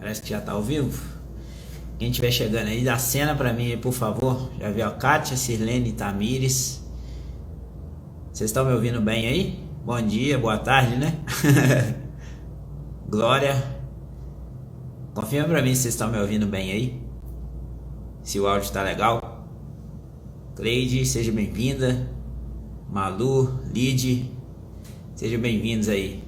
Parece que já tá ao vivo. Quem estiver chegando aí, dá cena pra mim, por favor. Já viu a Kátia, Sirlene e Tamires. Vocês estão me ouvindo bem aí? Bom dia, boa tarde, né? Glória. Confirma pra mim se vocês estão me ouvindo bem aí. Se o áudio tá legal. Cleide, seja bem-vinda. Malu, Lid, sejam bem-vindos aí.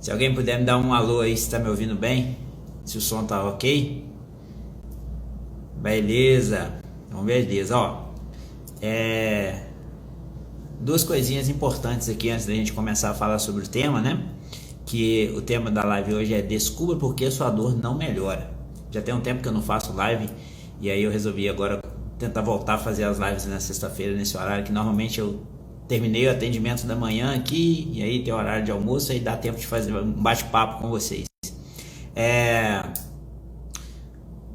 Se alguém puder me dar um alô aí, se tá me ouvindo bem, se o som tá ok. Beleza, então beleza, ó. Duas coisinhas importantes aqui antes da gente começar a falar sobre o tema, né? Que o tema da live hoje é descubra por que sua dor não melhora. Já tem um tempo que eu não faço live e aí eu resolvi agora tentar voltar a fazer as lives na sexta-feira, nesse horário que normalmente eu terminei o atendimento da manhã aqui, e aí tem o horário de almoço, aí dá tempo de fazer um bate-papo com vocês.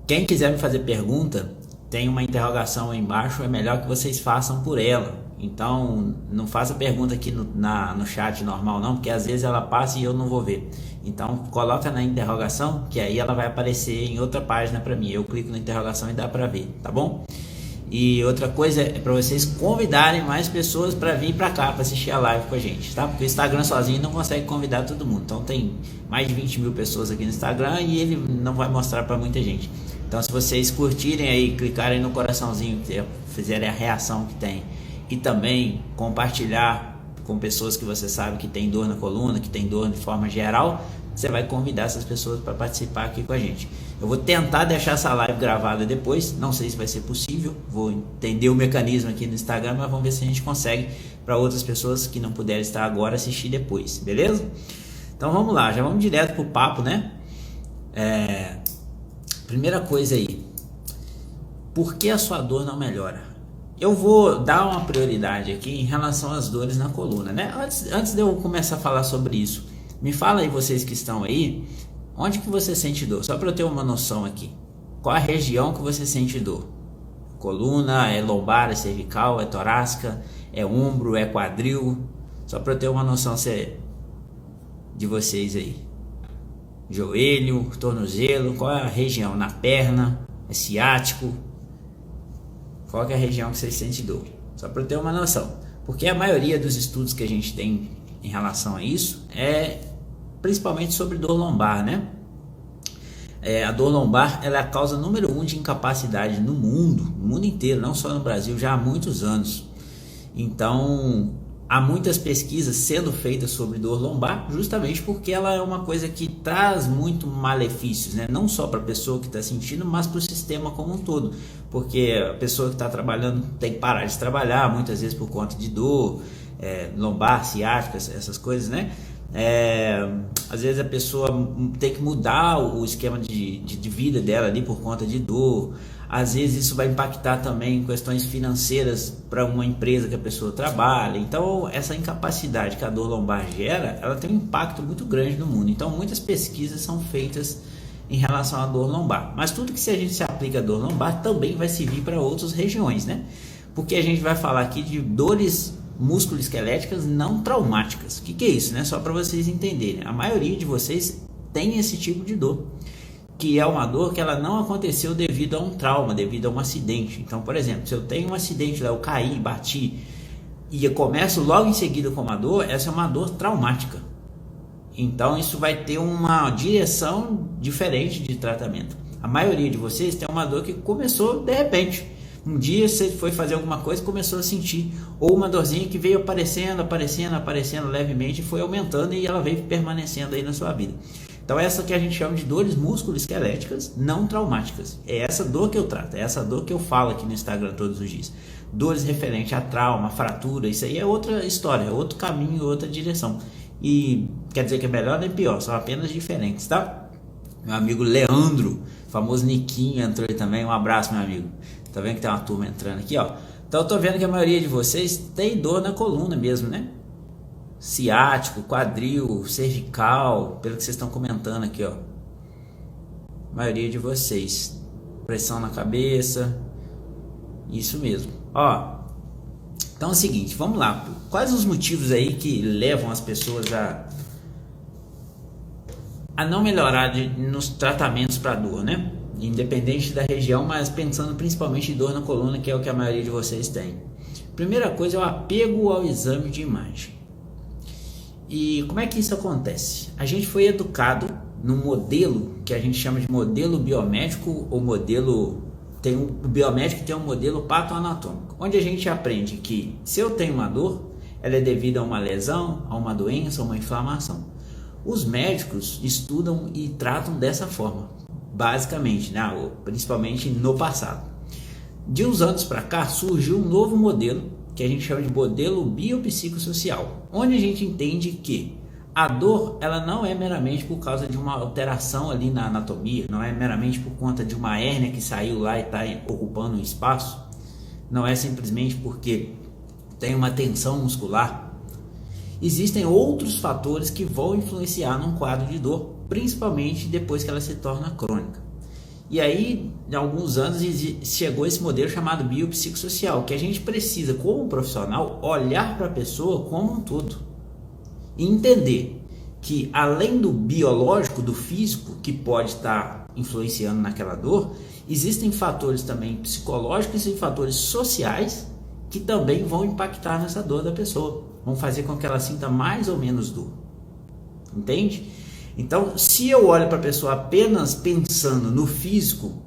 Quem quiser me fazer pergunta, tem uma interrogação aí embaixo, é melhor que vocês façam por ela. Então não faça pergunta aqui no chat normal não, porque às vezes ela passa e eu não vou ver. Então coloca na interrogação, que aí ela vai aparecer em outra página para mim. Eu clico na interrogação e dá para ver, tá bom? E outra coisa é para vocês convidarem mais pessoas para vir para cá para assistir a live com a gente, tá? Porque o Instagram sozinho não consegue convidar todo mundo. Então tem mais de 20 mil pessoas aqui no Instagram e ele não vai mostrar para muita gente. Então se vocês curtirem aí, clicarem no coraçãozinho, fizerem a reação que tem e também compartilhar com pessoas que você sabe que tem dor na coluna, que tem dor de forma geral, você vai convidar essas pessoas para participar aqui com a gente. Eu vou tentar deixar essa live gravada depois, não sei se vai ser possível, vou entender o mecanismo aqui no Instagram, mas vamos ver se a gente consegue para outras pessoas que não puderem estar agora assistir depois, beleza? Então vamos lá, já vamos direto pro papo, né? Primeira coisa aí, por que a sua dor não melhora? Eu vou dar uma prioridade aqui em relação às dores na coluna, né? Antes de eu começar a falar sobre isso, me fala aí vocês que estão aí, onde que você sente dor? Só para eu ter uma noção aqui. Qual a região que você sente dor? Coluna, é lombar, é cervical, é torácica, é ombro, é quadril? Só para eu ter uma noção de vocês aí. Joelho, tornozelo, qual é a região? Na perna, é ciático? Qual é a região que você sente dor? Só para eu ter uma noção. Porque a maioria dos estudos que a gente tem em relação a isso é principalmente sobre dor lombar, né? A dor lombar ela é a causa número 1 de incapacidade no mundo inteiro, não só no Brasil, já há muitos anos. Então, há muitas pesquisas sendo feitas sobre dor lombar, justamente porque ela é uma coisa que traz muito malefícios, né? Não só para a pessoa que está sentindo, mas para o sistema como um todo. Porque a pessoa que está trabalhando tem que parar de trabalhar, muitas vezes por conta de dor, lombar, ciática, essas coisas, né? Às vezes a pessoa tem que mudar o esquema de vida dela ali por conta de dor. Às vezes isso vai impactar também em questões financeiras para uma empresa que a pessoa trabalha. Então essa incapacidade que a dor lombar gera, ela tem um impacto muito grande no mundo. Então muitas pesquisas são feitas em relação à dor lombar. Mas tudo que se a gente se aplica à dor lombar também vai servir para outras regiões, né? Porque a gente vai falar aqui de dores musculoesqueléticas não traumáticas. O que é isso, né? Só para vocês entenderem. A maioria de vocês tem esse tipo de dor, que é uma dor que ela não aconteceu devido a um trauma, devido a um acidente. Então, por exemplo, se eu tenho um acidente lá, eu caí, bati, e eu começo logo em seguida com uma dor, essa é uma dor traumática. Então, isso vai ter uma direção diferente de tratamento. A maioria de vocês tem uma dor que começou de repente. Um dia você foi fazer alguma coisa e começou a sentir, ou uma dorzinha que veio aparecendo levemente e foi aumentando e ela veio permanecendo aí na sua vida. Então essa que a gente chama de dores musculoesqueléticas não traumáticas. É essa dor que eu trato, é essa dor que eu falo aqui no Instagram todos os dias. Dores referentes a trauma, fratura, isso aí é outra história, é outro caminho, outra direção. E quer dizer que é melhor nem pior, são apenas diferentes, tá? Meu amigo Leandro, famoso Niquinho, entrou aí também, um abraço, meu amigo. Tá vendo que tem uma turma entrando aqui, ó. Então eu tô vendo que a maioria de vocês tem dor na coluna mesmo, né? Ciático, quadril, cervical, pelo que vocês estão comentando aqui, ó. A maioria de vocês. Pressão na cabeça. Isso mesmo. Ó. Então é o seguinte, vamos lá. Quais os motivos aí que levam as pessoas a não melhorar nos tratamentos para dor, né? Independente da região, mas pensando principalmente em dor na coluna, que é o que a maioria de vocês tem. Primeira coisa é o apego ao exame de imagem. E como é que isso acontece? A gente foi educado num modelo que a gente chama de modelo biomédico ou modelo... O biomédico tem um modelo patoanatômico, onde a gente aprende que se eu tenho uma dor, ela é devida a uma lesão, a uma doença, a uma inflamação. Os médicos estudam e tratam dessa forma, basicamente, né? Principalmente no passado. De uns anos para cá surgiu um novo modelo que a gente chama de modelo biopsicossocial, onde a gente entende que a dor ela não é meramente por causa de uma alteração ali na anatomia, não é meramente por conta de uma hérnia que saiu lá e está ocupando um espaço, não é simplesmente porque tem uma tensão muscular. Existem outros fatores que vão influenciar num quadro de dor, principalmente depois que ela se torna crônica. E aí, em alguns anos, chegou esse modelo chamado biopsicossocial, que a gente precisa, como profissional, olhar para a pessoa como um todo e entender que, além do biológico, do físico, que pode estar influenciando naquela dor, existem fatores também psicológicos e fatores sociais que também vão impactar nessa dor da pessoa, vão fazer com que ela sinta mais ou menos dor, entende? Então, se eu olho para a pessoa apenas pensando no físico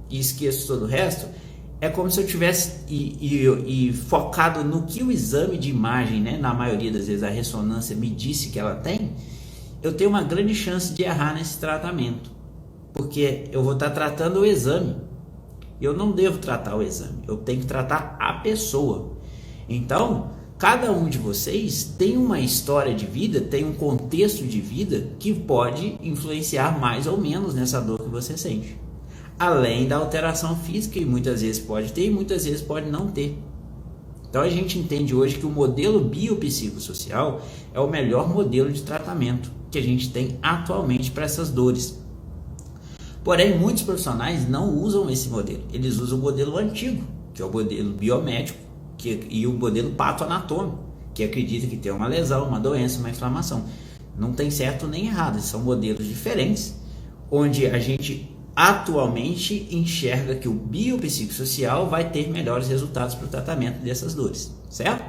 e esqueço todo o resto, é como se eu tivesse focado no que o exame de imagem, né, na maioria das vezes a ressonância me disse que ela tem, eu tenho uma grande chance de errar nesse tratamento, porque eu vou estar tratando o exame. Eu não devo tratar o exame, eu tenho que tratar a pessoa. Então, cada um de vocês tem uma história de vida, tem um contexto de vida que pode influenciar mais ou menos nessa dor que você sente. Além da alteração física, que muitas vezes pode ter e muitas vezes pode não ter. Então a gente entende hoje que o modelo biopsicossocial é o melhor modelo de tratamento que a gente tem atualmente para essas dores. Porém, muitos profissionais não usam esse modelo, eles usam o modelo antigo, que é o modelo biomédico, e o modelo patoanatômico, que acredita que tem uma lesão, uma doença, uma inflamação. Não tem certo nem errado, são modelos diferentes, onde a gente atualmente enxerga que o biopsicossocial vai ter melhores resultados para o tratamento dessas dores, certo?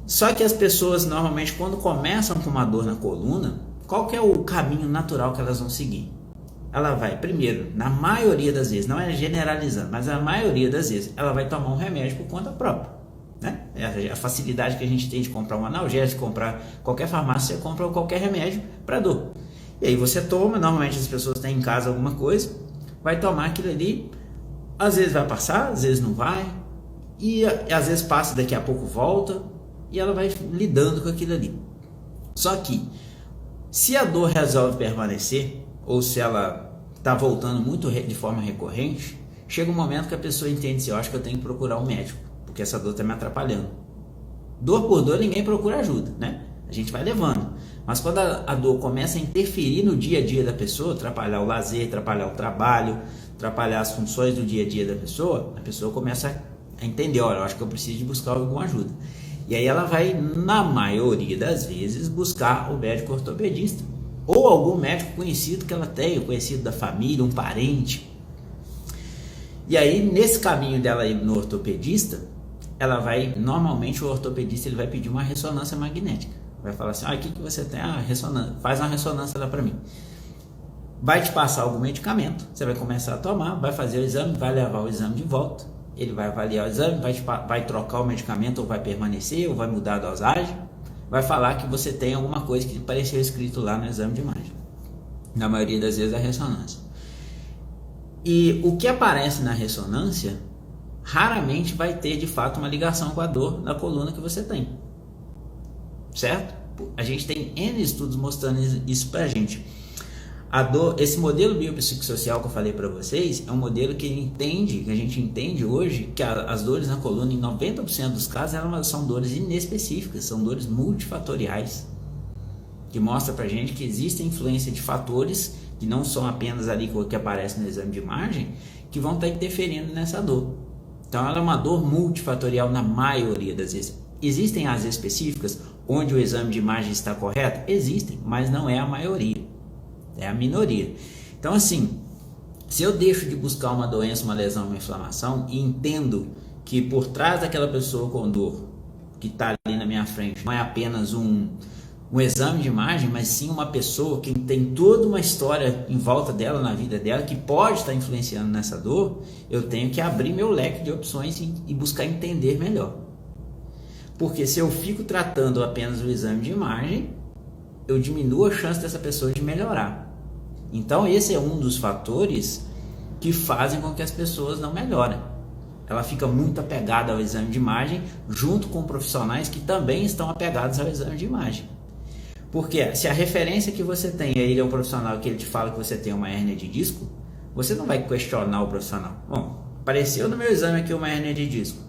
Só que as pessoas normalmente quando começam com uma dor na coluna, qual que é o caminho natural que elas vão seguir? Ela vai, primeiro, na maioria das vezes, não é generalizando, mas a maioria das vezes, ela vai tomar um remédio por conta própria, né? É a facilidade que a gente tem de comprar um analgésico, comprar qualquer farmácia, você compra qualquer remédio para dor. E aí você toma, normalmente as pessoas têm em casa alguma coisa, vai tomar aquilo ali, às vezes vai passar, às vezes não vai, e às vezes passa, daqui a pouco volta, e ela vai lidando com aquilo ali. Só que, se a dor resolve permanecer, ou se ela está voltando muito de forma recorrente, chega um momento que a pessoa entende assim, eu acho que eu tenho que procurar um médico, porque essa dor está me atrapalhando. Dor por dor ninguém procura ajuda, né? A gente vai levando. Mas quando a dor começa a interferir no dia a dia da pessoa, atrapalhar o lazer, atrapalhar o trabalho, atrapalhar as funções do dia a dia da pessoa, a pessoa começa a entender, olha, eu acho que eu preciso de buscar alguma ajuda. E aí ela vai, na maioria das vezes, buscar o médico ortopedista, ou algum médico conhecido que ela tenha, conhecido da família, um parente. E aí, nesse caminho dela ir no ortopedista, ela vai, normalmente o ortopedista ele vai pedir uma ressonância magnética. Vai falar assim, o que você tem? Ressonância. Faz uma ressonância lá para mim. Vai te passar algum medicamento, você vai começar a tomar, vai fazer o exame, vai levar o exame de volta, ele vai avaliar o exame, vai trocar o medicamento, ou vai permanecer, ou vai mudar a dosagem, vai falar que você tem alguma coisa que apareceu escrito lá no exame de imagem. Na maioria das vezes é a ressonância. E o que aparece na ressonância raramente vai ter de fato uma ligação com a dor na coluna que você tem, certo? A gente tem N estudos mostrando isso pra gente. A dor, esse modelo biopsicossocial que eu falei para vocês é um modelo que a gente entende hoje que as dores na coluna, em 90% dos casos, são dores inespecíficas, são dores multifatoriais, que mostra pra gente que existe influência de fatores que não são apenas ali que aparece no exame de imagem, que vão estar interferindo nessa dor. Então ela é uma dor multifatorial na maioria das vezes. Existem as específicas? onde o exame de imagem está correto? Existem, mas não é a maioria, é a minoria. Então assim, se eu deixo de buscar uma doença, uma lesão, uma inflamação e entendo que por trás daquela pessoa com dor que está ali na minha frente não é apenas um exame de imagem, mas sim uma pessoa que tem toda uma história em volta dela, na vida dela, que pode estar influenciando nessa dor, eu tenho que abrir meu leque de opções e buscar entender melhor. Porque se eu fico tratando apenas o exame de imagem, eu diminuo a chance dessa pessoa de melhorar. Então esse é um dos fatores que fazem com que as pessoas não melhorem. Ela fica muito apegada ao exame de imagem, junto com profissionais que também estão apegados ao exame de imagem. Porque se a referência que você tem aí é um profissional que ele te fala que você tem uma hérnia de disco, você não vai questionar o profissional. Bom, apareceu no meu exame aqui uma hérnia de disco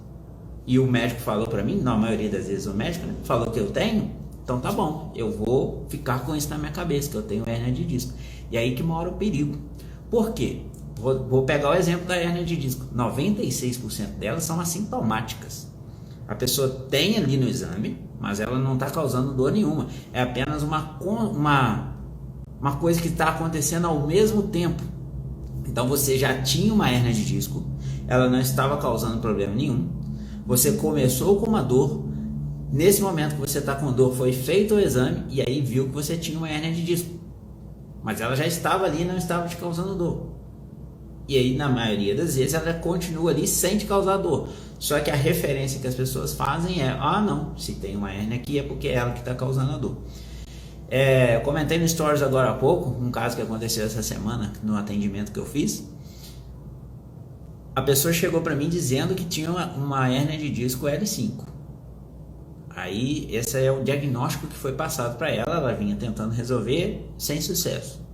e o médico falou para mim, na maioria das vezes o médico, né, falou que eu tenho, então tá bom, eu vou ficar com isso na minha cabeça, que eu tenho hérnia de disco. E aí que mora o perigo. Por quê? Vou pegar o exemplo da hérnia de disco. 96% delas são assintomáticas. A pessoa tem ali no exame, mas ela não está causando dor nenhuma. É apenas uma coisa que está acontecendo ao mesmo tempo. Então você já tinha uma hérnia de disco, ela não estava causando problema nenhum. Você começou com uma dor. Nesse momento que você está com dor, foi feito o exame e aí viu que você tinha uma hérnia de disco. Mas ela já estava ali e não estava te causando dor. E aí, na maioria das vezes, ela continua ali sem te causar dor. Só que a referência que as pessoas fazem é: ah, não, se tem uma hérnia aqui é porque é ela que está causando a dor. Eu comentei no Stories agora há pouco, um caso que aconteceu essa semana, no atendimento que eu fiz. A pessoa chegou para mim dizendo que tinha uma hérnia de disco L5. Aí, esse é o diagnóstico que foi passado para ela. Ela vinha tentando resolver sem sucesso.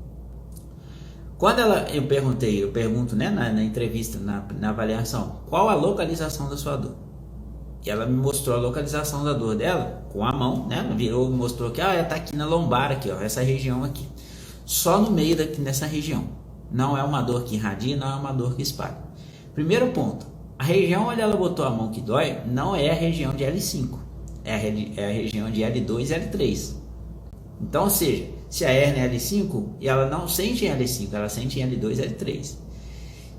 Quando eu pergunto, né, na entrevista, na avaliação, qual a localização da sua dor? E ela me mostrou a localização da dor dela com a mão, né? Virou e mostrou que ela tá aqui na lombar, aqui, ó, essa região aqui. Só no meio nessa região. Não é uma dor que irradia, não é uma dor que espalha. Primeiro ponto, a região onde ela botou a mão que dói não é a região de L5, é a região de L2 e L3. Então, ou seja, se a hérnia é L5 e ela não sente em L5, ela sente em L2 e L3.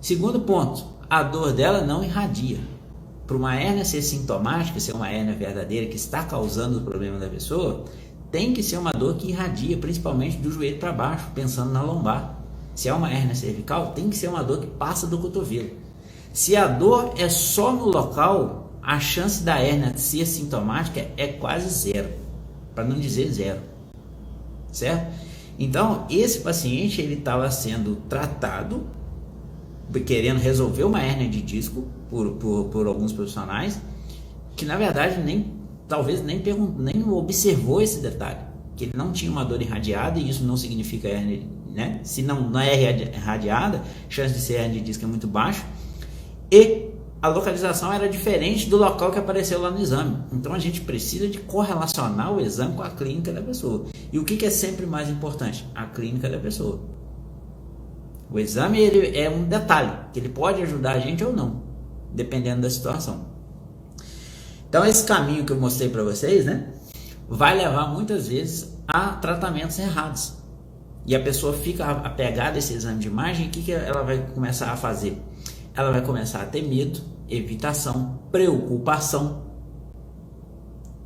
Segundo ponto, a dor dela não irradia. Para uma hérnia ser sintomática, ser uma hérnia verdadeira que está causando o problema da pessoa, tem que ser uma dor que irradia, principalmente do joelho para baixo, pensando na lombar. Se é uma hérnia cervical, tem que ser uma dor que passa do cotovelo. Se a dor é só no local, a chance da hérnia ser sintomática é quase zero, para não dizer zero. Certo? Então, esse paciente ele estava sendo tratado, querendo resolver uma hérnia de disco por alguns profissionais, que na verdade talvez nem observou esse detalhe, que ele não tinha uma dor irradiada, e isso não significa hérnia, né? Se não é irradiada, a chance de ser hérnia de disco é muito baixa, e a localização era diferente do local que apareceu lá no exame. Então a gente precisa de correlacionar o exame com a clínica da pessoa. E o que é sempre mais importante? A clínica da pessoa. O exame ele é um detalhe, que ele pode ajudar a gente ou não, dependendo da situação. Então esse caminho que eu mostrei para vocês, né, vai levar muitas vezes a tratamentos errados. E a pessoa fica apegada a esse exame de imagem, e o que ela vai começar a fazer? Ela vai começar a ter medo, evitação, preocupação,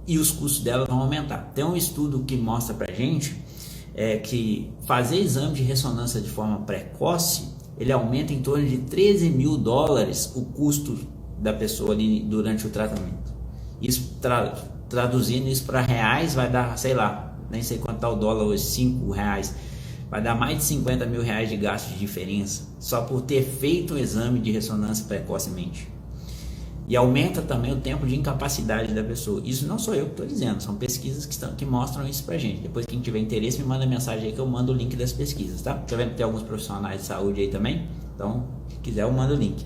e os custos dela vão aumentar. Tem um estudo que mostra pra gente que fazer exame de ressonância de forma precoce, ele aumenta em torno de $13 mil o custo da pessoa ali durante o tratamento. Isso traduzindo isso para reais vai dar, sei lá, nem sei quanto tá o dólar hoje, R$5. Vai dar mais de R$50 mil de gasto de diferença, só por ter feito um exame de ressonância precocemente. E aumenta também o tempo de incapacidade da pessoa. Isso não sou eu que estou dizendo, são pesquisas que mostram isso pra gente. Depois, quem tiver interesse, me manda mensagem aí que eu mando o link das pesquisas, tá? Tá vendo que tem alguns profissionais de saúde aí também? Então, se quiser, eu mando o link.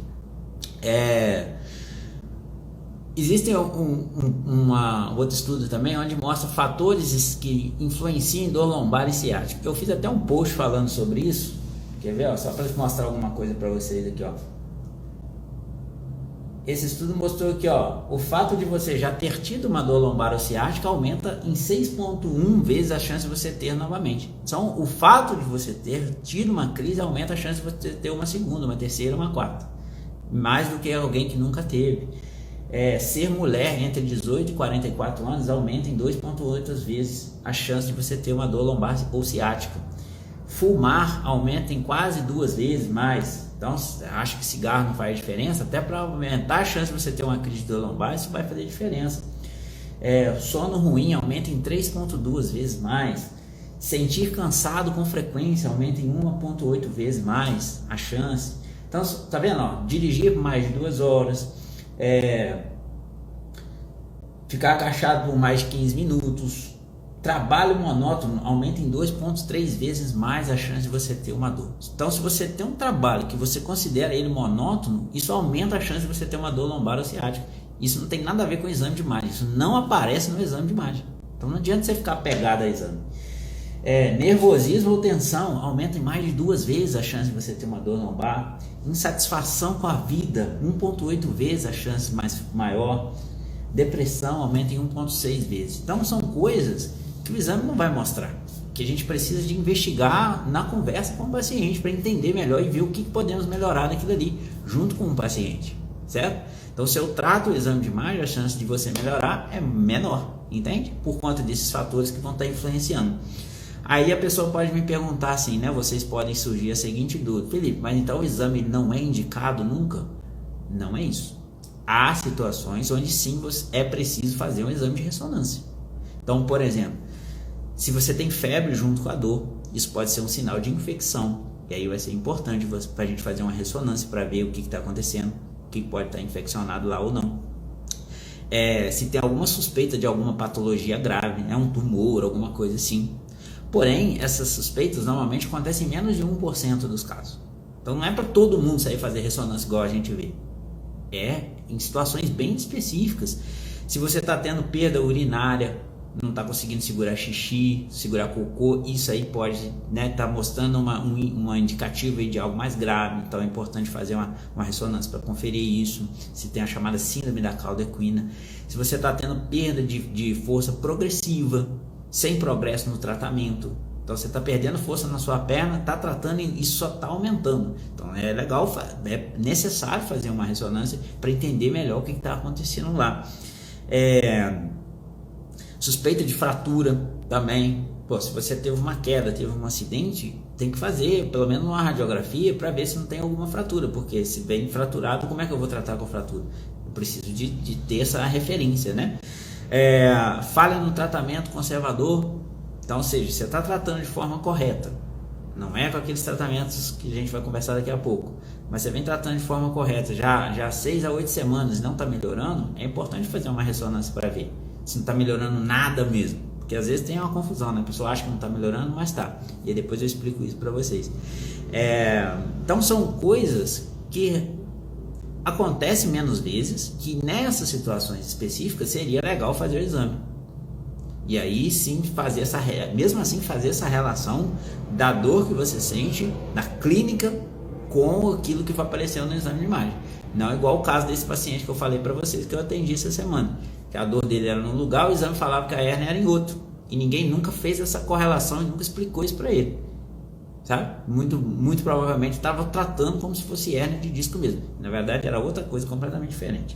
Existe outro estudo também onde mostra fatores que influenciam em dor lombar e ciática. Eu fiz até um post falando sobre isso. Quer ver? Ó, só para mostrar alguma coisa para vocês aqui, ó. esse estudo mostrou que, ó, o fato de você já ter tido uma dor lombar ou ciática aumenta em 6,1 vezes a chance de você ter novamente. Então, o fato de você ter tido uma crise aumenta a chance de você ter uma segunda, uma terceira, uma quarta. Mais do que alguém que nunca teve. Ser mulher entre 18 e 44 anos aumenta em 2,8 vezes a chance de você ter uma dor lombar ou ciática. Fumar aumenta em quase 2 vezes mais. Então, acha que cigarro não faz diferença? Até para aumentar a chance de você ter uma crise de dor lombar, isso vai fazer diferença. Sono ruim aumenta em 3,2 vezes mais. Sentir cansado com frequência aumenta em 1,8 vezes mais a chance. Então, tá vendo? Ó, dirigir por mais de 2 horas, ficar agachado por mais de 15 minutos, trabalho monótono aumenta em 2,3 vezes mais a chance de você ter uma dor. Então, se você tem um trabalho que você considera ele monótono, isso aumenta a chance de você ter uma dor lombar ou ciática. Isso não tem nada a ver com o exame de imagem, isso não aparece no exame de imagem. Então, não adianta você ficar pegado a exame. Nervosismo ou tensão aumenta em mais de 2 vezes a chance de você ter uma dor lombar. Insatisfação com a vida, 1,8 vezes a chance maior. Depressão aumenta em 1,6 vezes. Então são coisas que o exame não vai mostrar, que a gente precisa de investigar na conversa com o paciente para entender melhor e ver o que podemos melhorar naquilo ali junto com o paciente, certo? Então, se eu trato o exame de imagem, a chance de você melhorar é menor, entende? Por conta desses fatores que vão estar influenciando. Aí a pessoa pode me perguntar assim, né? Vocês podem surgir a seguinte dúvida: Felipe, mas então o exame não é indicado nunca? Não é isso. Há situações onde sim é preciso fazer um exame de ressonância. Então, por exemplo, se você tem febre junto com a dor, isso pode ser um sinal de infecção. E aí vai ser importante para a gente fazer uma ressonância para ver o que está acontecendo, o que pode estar infeccionado lá ou não. Se tem alguma suspeita de alguma patologia grave, um tumor, alguma coisa assim. Porém, essas suspeitas normalmente acontecem em menos de 1% dos casos. Então não é para todo mundo sair fazer ressonância igual a gente vê. Em situações bem específicas. Se você está tendo perda urinária, não está conseguindo segurar xixi, segurar cocô, isso aí pode estar mostrando uma indicativa de algo mais grave. Então é importante fazer uma ressonância para conferir isso. Se tem a chamada síndrome da cauda equina. Se você está tendo perda de força progressiva, sem progresso no tratamento, então você está perdendo força na sua perna, está tratando e isso só está aumentando. Então é legal, é necessário fazer uma ressonância para entender melhor o que está acontecendo lá. Suspeita de fratura também. Se você teve uma queda, teve um acidente, tem que fazer pelo menos uma radiografia para ver se não tem alguma fratura, porque se bem fraturado, como é que eu vou tratar com fratura? Eu preciso de ter essa referência, né? Falha no tratamento conservador. Então, ou seja, você está tratando de forma correta, não é com aqueles tratamentos que a gente vai conversar daqui a pouco, mas você vem tratando de forma correta já 6 a 8 semanas e não está melhorando, é importante fazer uma ressonância para ver se não está melhorando nada mesmo, porque às vezes tem uma confusão, né? A pessoa acha que não está melhorando, mas está, e aí depois eu explico isso para vocês. Então são coisas que acontecem menos vezes, que nessas situações específicas seria legal fazer o exame. E aí sim fazer mesmo assim fazer essa relação da dor que você sente na clínica com aquilo que vai aparecer no exame de imagem. Não é igual o caso desse paciente que eu falei para vocês que eu atendi essa semana, que a dor dele era num lugar, o exame falava que a hérnia era em outro, e ninguém nunca fez essa correlação e nunca explicou isso para ele, sabe? Muito provavelmente estava tratando como se fosse hérnia de disco mesmo, na verdade era outra coisa completamente diferente.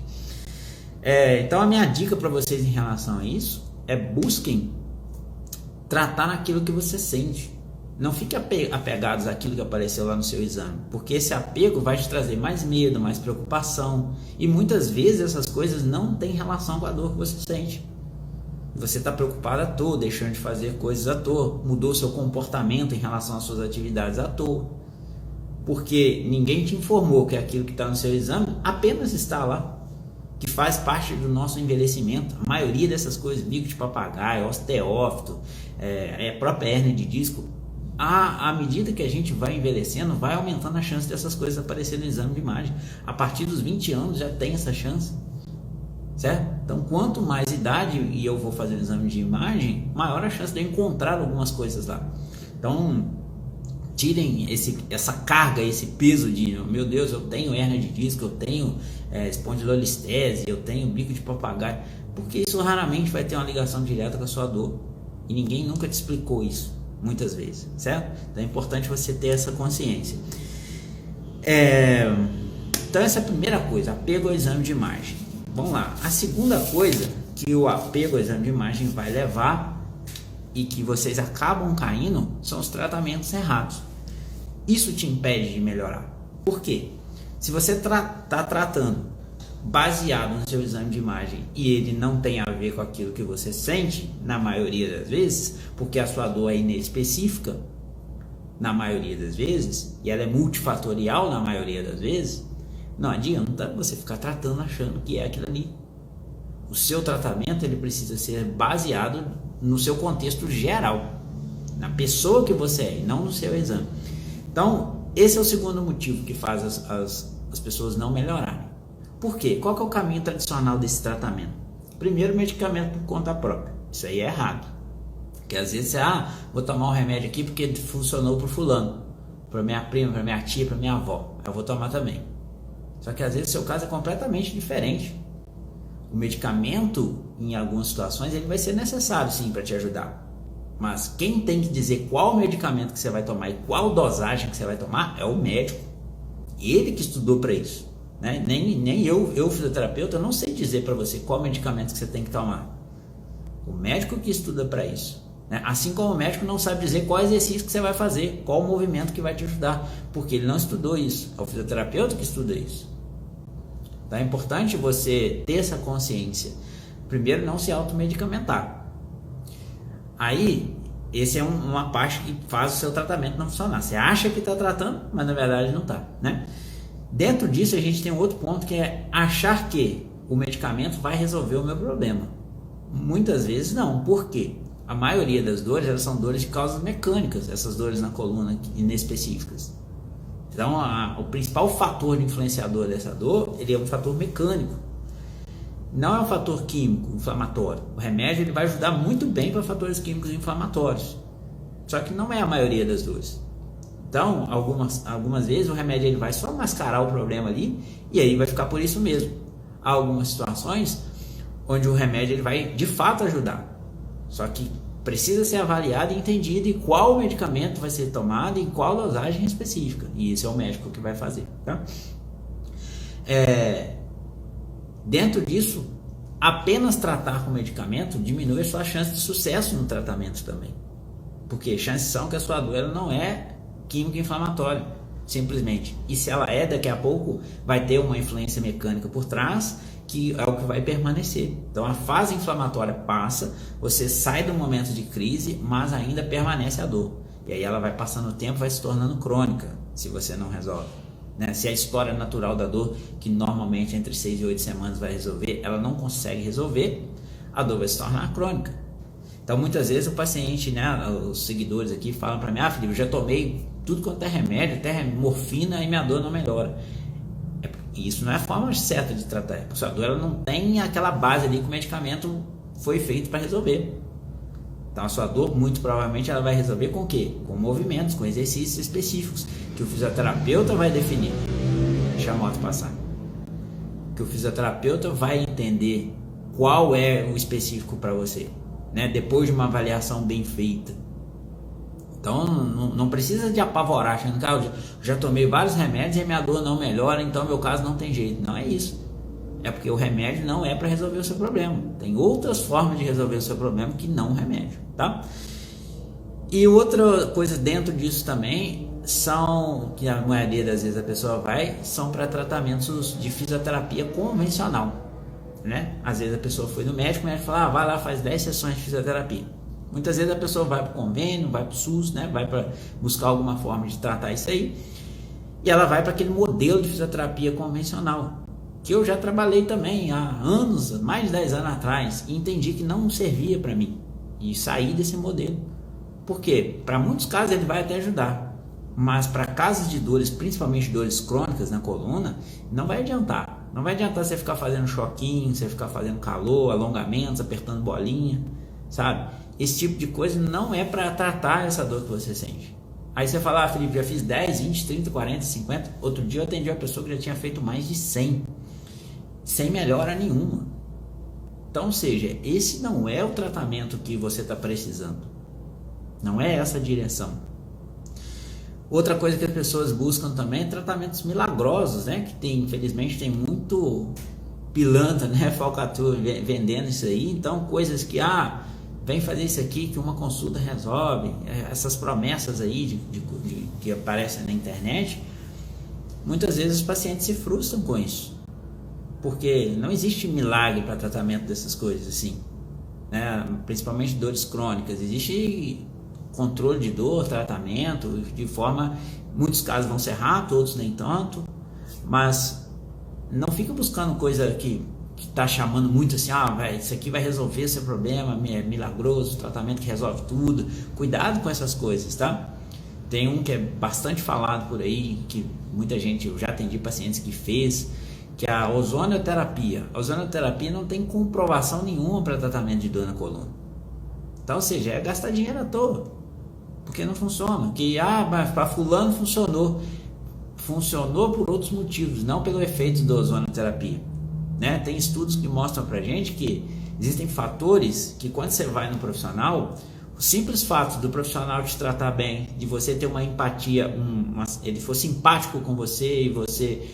Então a minha dica para vocês em relação a isso busquem tratar naquilo que você sente. Não fique apegados àquilo que apareceu lá no seu exame, porque esse apego vai te trazer mais medo, mais preocupação, e muitas vezes essas coisas não têm relação com a dor que você sente. Você está preocupado à toa, deixando de fazer coisas à toa, mudou seu comportamento em relação às suas atividades à toa, porque ninguém te informou que aquilo que está no seu exame apenas está lá, que faz parte do nosso envelhecimento. A maioria dessas coisas, bico de papagaio, osteófito, a própria hérnia de disco, à medida que a gente vai envelhecendo, vai aumentando a chance dessas coisas aparecerem no exame de imagem. A partir dos 20 anos já tem essa chance, certo? Então quanto mais idade e eu vou fazer o exame de imagem, maior a chance de eu encontrar algumas coisas lá. Então tirem essa carga, esse peso de, meu Deus, eu tenho hérnia de disco, eu tenho espondilolistese, eu tenho bico de papagaio, porque isso raramente vai ter uma ligação direta com a sua dor, e ninguém nunca te explicou isso, muitas vezes, certo? Então é importante você ter essa consciência. Então essa é a primeira coisa, apego ao exame de imagem. Vamos lá, a segunda coisa que o apego ao exame de imagem vai levar e que vocês acabam caindo são os tratamentos errados. Isso te impede de melhorar. Por quê? Se você está tratando baseado no seu exame de imagem e ele não tem a ver com aquilo que você sente, na maioria das vezes, porque a sua dor é inespecífica, na maioria das vezes, e ela é multifatorial na maioria das vezes, não adianta você ficar tratando achando que é aquilo ali. O seu tratamento ele precisa ser baseado no seu contexto geral, na pessoa que você é, e não no seu exame. Então, esse é o segundo motivo que faz as pessoas não melhorarem. Por quê? Qual que é o caminho tradicional desse tratamento? Primeiro, medicamento por conta própria. Isso aí é errado. Porque às vezes você, vou tomar um remédio aqui porque funcionou para o fulano, para minha prima, para minha tia, para minha avó. Eu vou tomar também. Só que às vezes o seu caso é completamente diferente. O medicamento, em algumas situações, ele vai ser necessário sim para te ajudar. Mas quem tem que dizer qual medicamento que você vai tomar e qual dosagem que você vai tomar é o médico. Ele que estudou para isso. Né? Nem eu, fisioterapeuta, eu não sei dizer para você qual medicamento que você tem que tomar. O médico que estuda para isso. Né? Assim como o médico não sabe dizer qual exercício que você vai fazer, qual movimento que vai te ajudar, porque ele não estudou isso. É o fisioterapeuta que estuda isso. Então é importante você ter essa consciência. Primeiro, não se automedicamentar. Aí, esse é uma parte que faz o seu tratamento não funcionar. Você acha que está tratando, mas na verdade não está, né? Dentro disso, a gente tem um outro ponto que é achar que o medicamento vai resolver o meu problema. Muitas vezes não. Por quê? A maioria das dores, elas são dores de causas mecânicas, essas dores na coluna inespecíficas. Então, o principal fator influenciador dessa dor, ele é um fator mecânico. Não é um fator químico inflamatório. O remédio ele vai ajudar muito bem para fatores químicos inflamatórios. Só que não é a maioria das dores. Então, algumas vezes o remédio ele vai só mascarar o problema ali e aí vai ficar por isso mesmo. Há algumas situações onde o remédio ele vai de fato ajudar. Só que precisa ser avaliado e entendido em qual medicamento vai ser tomado e em qual dosagem específica. E isso é o médico que vai fazer. Tá? Dentro disso, apenas tratar com medicamento diminui a sua chance de sucesso no tratamento também. Porque chances são que a sua dor ela não é química inflamatória, simplesmente. E se ela é, daqui a pouco vai ter uma influência mecânica por trás, que é o que vai permanecer. Então a fase inflamatória passa, você sai do momento de crise, mas ainda permanece a dor. E aí ela vai passando o tempo, vai se tornando crônica, se você não resolve. Né? Se a história natural da dor, que normalmente entre 6 e 8 semanas vai resolver, ela não consegue resolver, a dor vai se tornar crônica. Então muitas vezes o paciente, né, os seguidores aqui falam para mim, Felipe, eu já tomei tudo quanto é remédio, até morfina e minha dor não melhora. E isso não é a forma certa de tratar. A sua dor ela não tem aquela base ali que o medicamento foi feito para resolver. Então a sua dor muito provavelmente ela vai resolver com o quê? Com movimentos, com exercícios específicos que o fisioterapeuta vai definir. Deixa a moto passar. Que o fisioterapeuta vai entender qual é o específico para você, né? Depois de uma avaliação bem feita. Então não precisa de apavorar, achando que eu já tomei vários remédios e a minha dor não melhora, então meu caso não tem jeito. Não é isso. É porque o remédio não é para resolver o seu problema. Tem outras formas de resolver o seu problema que não o remédio, tá? E outra coisa dentro disso também são, que a maioria das vezes a pessoa vai, são para tratamentos de fisioterapia convencional, né? Às vezes a pessoa foi no médico, o médico fala, vai lá, faz 10 sessões de fisioterapia. Muitas vezes a pessoa vai para o convênio, vai para o SUS, né? Vai para buscar alguma forma de tratar isso aí. E ela vai para aquele modelo de fisioterapia convencional, que eu já trabalhei também há anos, mais de 10 anos atrás, e entendi que não servia para mim. E saí desse modelo. Por quê? Para muitos casos ele vai até ajudar. Mas para casos de dores, principalmente dores crônicas na coluna, não vai adiantar. Não vai adiantar você ficar fazendo choquinho, você ficar fazendo calor, alongamentos, apertando bolinha, sabe? Esse tipo de coisa não é para tratar essa dor que você sente. Aí você fala, Felipe, já fiz 10, 20, 30, 40, 50. Outro dia eu atendi uma pessoa que já tinha feito mais de 100, sem melhora nenhuma. Então, ou seja, esse não é o tratamento que você está precisando. Não é essa a direção. Outra coisa que as pessoas buscam também é tratamentos milagrosos, né? Que infelizmente tem muito pilantra, né? Falcatrua vendendo isso aí. Então, coisas que, vem fazer isso aqui que uma consulta resolve. Essas promessas aí que aparecem na internet, muitas vezes os pacientes se frustram com isso. Porque não existe milagre para tratamento dessas coisas assim, né? Principalmente dores crônicas. Existe controle de dor, tratamento, de forma, muitos casos vão ser rápidos, outros nem tanto, mas não fica buscando coisa que está chamando muito assim, isso aqui vai resolver seu problema, é milagroso, tratamento que resolve tudo. Cuidado com essas coisas, tá? Tem um que é bastante falado por aí, que muita gente, eu já atendi pacientes que fez, que é a ozonioterapia. A ozonioterapia não tem comprovação nenhuma para tratamento de dor na coluna. Então, ou seja, é gastar dinheiro à toa, porque não funciona. Que, mas para fulano funcionou. Funcionou por outros motivos, não pelo efeito da ozonioterapia, né? Tem estudos que mostram pra gente que existem fatores que, quando você vai no profissional, o simples fato do profissional te tratar bem, de você ter uma empatia, ele for simpático com você e você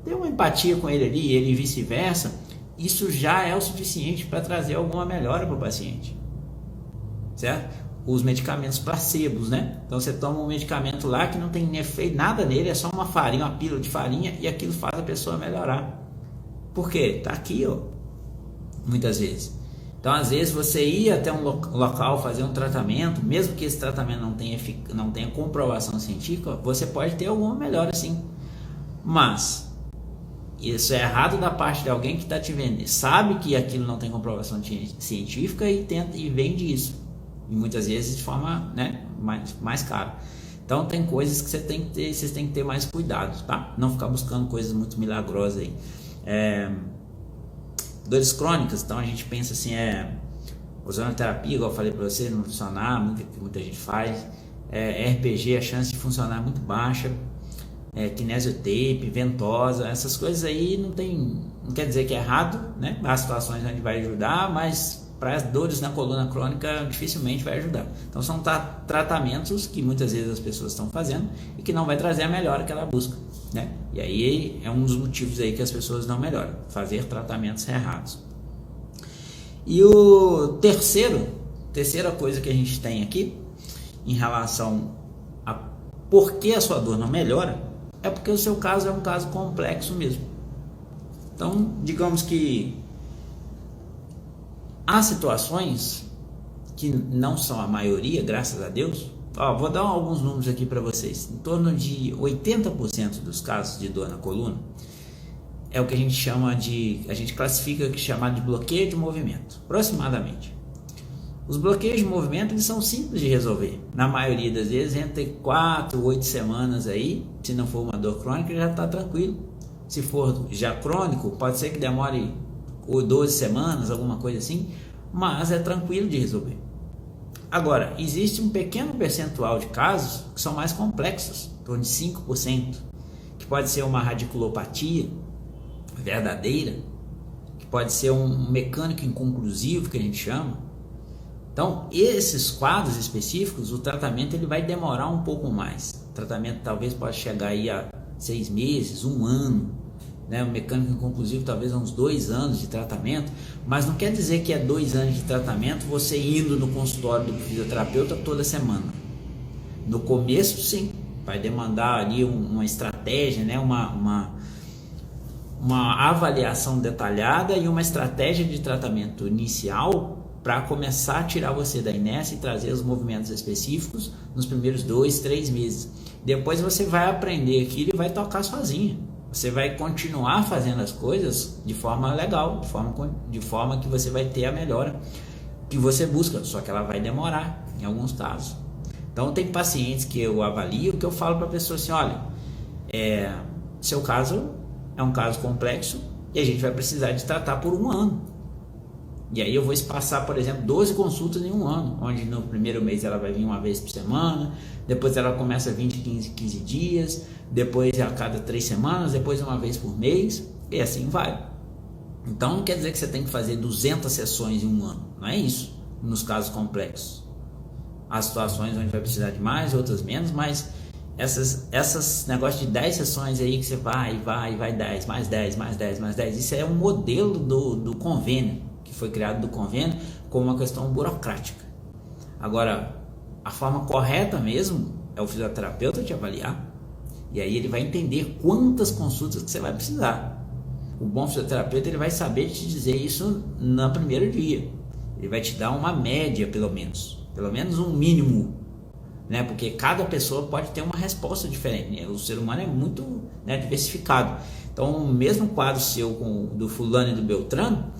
ter uma empatia com ele ali, ele vice-versa, isso já é o suficiente para trazer alguma melhora para o paciente, certo? Os medicamentos placebos, né? Então você toma um medicamento lá que não tem efeito nada nele, é só uma farinha, uma pílula de farinha, e aquilo faz a pessoa melhorar. Por quê? Tá aqui, muitas vezes. Então, às vezes, você ir até um local fazer um tratamento, mesmo que esse tratamento não tenha comprovação científica, você pode ter alguma melhora sim. Mas isso é errado da parte de alguém que está te vendendo, sabe que aquilo não tem comprovação científica e vende isso. E muitas vezes de forma, né, mais cara. Então tem coisas que vocês têm que ter mais cuidado, tá? Não ficar buscando coisas muito milagrosas aí. Dores crônicas, então a gente pensa assim, ozonioterapia, igual eu falei para você, não funcionar, muita gente faz. RPG, a chance de funcionar é muito baixa. Kinesiotape, ventosa, essas coisas aí não quer dizer que é errado, né? Há situações onde vai ajudar, mas para as dores na coluna crônica dificilmente vai ajudar. Então são tratamentos que muitas vezes as pessoas estão fazendo e que não vai trazer a melhora que ela busca, né? E aí é um dos motivos aí que as pessoas não melhoram, fazer tratamentos errados. E o terceira coisa que a gente tem aqui em relação a por que a sua dor não melhora, é porque o seu caso é um caso complexo mesmo. Então, digamos que há situações que não são a maioria, graças a Deus. Vou dar alguns números aqui para vocês. Em torno de 80% dos casos de dor na coluna é o que a gente classifica que chama de bloqueio de movimento, aproximadamente. Os bloqueios de movimento, eles são simples de resolver. Na maioria das vezes, entre 4 ou 8 semanas aí, se não for uma dor crônica, já está tranquilo. Se for já crônico, pode ser que demore 12 semanas, alguma coisa assim, mas é tranquilo de resolver. Agora, existe um pequeno percentual de casos que são mais complexos, em torno de 5%, que pode ser uma radiculopatia verdadeira, que pode ser um mecânico inconclusivo, que a gente chama. Então, esses quadros específicos, o tratamento ele vai demorar um pouco mais. O tratamento talvez pode chegar aí a 6 meses, 1 ano, né? O mecânico inconclusivo talvez a uns 2 anos de tratamento, mas não quer dizer que é 2 anos de tratamento você indo no consultório do fisioterapeuta toda semana. No começo, sim, vai demandar ali uma estratégia, né? uma avaliação detalhada e uma estratégia de tratamento inicial para começar a tirar você da inércia e trazer os movimentos específicos nos primeiros 2, 3 meses. Depois você vai aprender aquilo e vai tocar sozinho. Você vai continuar fazendo as coisas de forma legal, de forma que você vai ter a melhora que você busca, só que ela vai demorar em alguns casos. Então tem pacientes que eu avalio, que eu falo para a pessoa assim, olha, seu caso é um caso complexo e a gente vai precisar de tratar por 1 ano. E aí eu vou espaçar, por exemplo, 12 consultas em um ano, onde no primeiro mês ela vai vir uma vez por semana, depois ela começa a vir de 15 dias, depois a cada 3 semanas, depois uma vez por mês, e assim vai. Então não quer dizer que você tem que fazer 200 sessões em um ano, não é isso, nos casos complexos. Há situações onde vai precisar de mais, outras menos, mas essas negócios de 10 sessões aí que você vai 10, mais 10, mais 10, mais 10, isso é um modelo do convênio, que foi criado do convênio como uma questão burocrática. Agora, a forma correta mesmo é o fisioterapeuta te avaliar, e aí ele vai entender quantas consultas que você vai precisar. O bom fisioterapeuta, ele vai saber te dizer isso no primeiro dia. Ele vai te dar uma média, pelo menos um mínimo, né? Porque cada pessoa pode ter uma resposta diferente, né? O ser humano é muito, né, diversificado. Então, o mesmo quadro seu do fulano e do Beltrano,